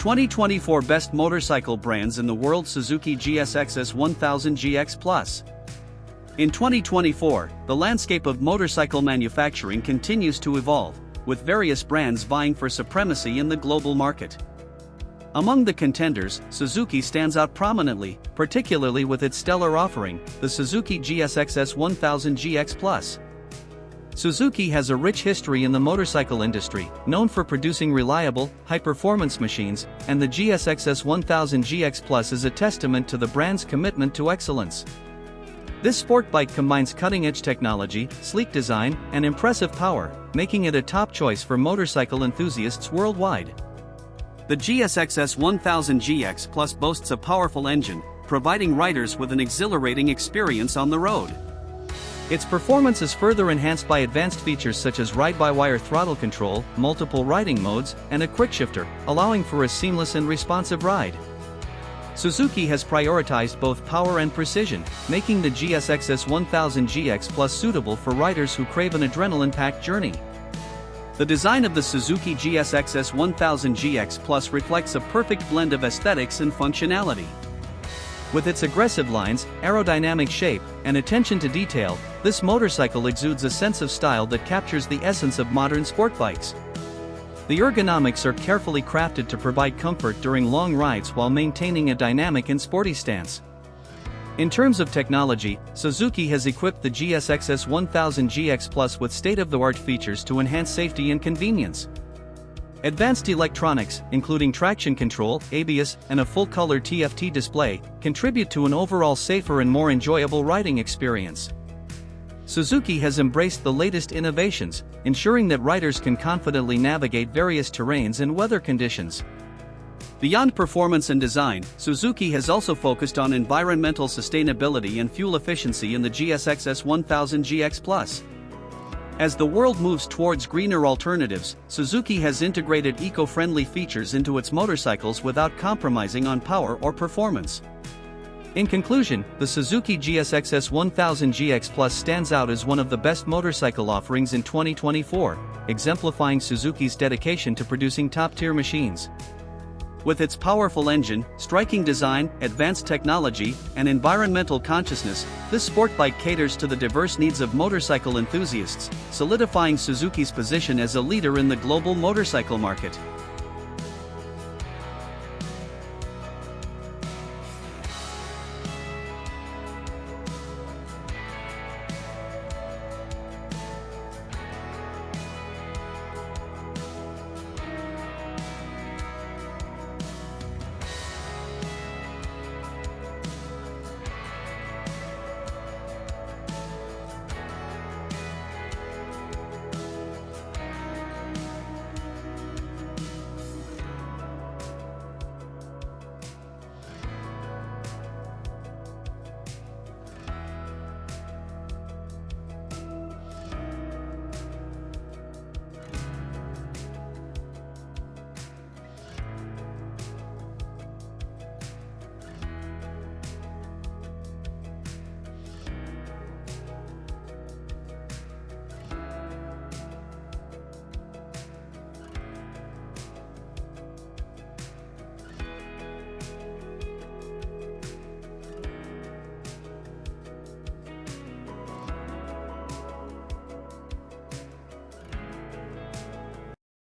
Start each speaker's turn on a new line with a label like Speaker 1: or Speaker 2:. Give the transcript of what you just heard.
Speaker 1: 2024 Best Motorcycle Brands in the World. Suzuki GSX S 1000 GX Plus. In 2024, the landscape of motorcycle manufacturing continues to evolve, with various brands vying for supremacy in the global market. Among the contenders, Suzuki stands out prominently, particularly with its stellar offering, the Suzuki GSX S 1000 GX Plus. Suzuki has a rich history in the motorcycle industry, known for producing reliable, high-performance machines, and the GSX S 1000 GX Plus is a testament to the brand's commitment to excellence. This sport bike combines cutting-edge technology, sleek design, and impressive power, making it a top choice for motorcycle enthusiasts worldwide. The GSX S 1000 GX Plus boasts a powerful engine, providing riders with an exhilarating experience on the road. Its performance is further enhanced by advanced features such as ride-by-wire throttle control, multiple riding modes, and a quickshifter, allowing for a seamless and responsive ride. Suzuki has prioritized both power and precision, making the GSX S 1000 GX Plus suitable for riders who crave an adrenaline-packed journey. The design of the Suzuki GSX S 1000 GX Plus reflects a perfect blend of aesthetics and functionality. With its aggressive lines, aerodynamic shape, and attention to detail, this motorcycle exudes a sense of style that captures the essence of modern sport bikes. The ergonomics are carefully crafted to provide comfort during long rides while maintaining a dynamic and sporty stance. In terms of technology, Suzuki has equipped the GSX S 1000 GX Plus with state-of-the-art features to enhance safety and convenience. Advanced electronics, including traction control, ABS, and a full-color TFT display, contribute to an overall safer and more enjoyable riding experience. Suzuki has embraced the latest innovations, ensuring that riders can confidently navigate various terrains and weather conditions. Beyond performance and design, Suzuki has also focused on environmental sustainability and fuel efficiency in the GSX S 1000 GX Plus. As the world moves towards greener alternatives, Suzuki has integrated eco-friendly features into its motorcycles without compromising on power or performance. In conclusion, the Suzuki GSX S 1000 GX Plus stands out as one of the best motorcycle offerings in 2024, exemplifying Suzuki's dedication to producing top-tier machines. With its powerful engine, striking design, advanced technology, and environmental consciousness, this sport bike caters to the diverse needs of motorcycle enthusiasts, solidifying Suzuki's position as a leader in the global motorcycle market.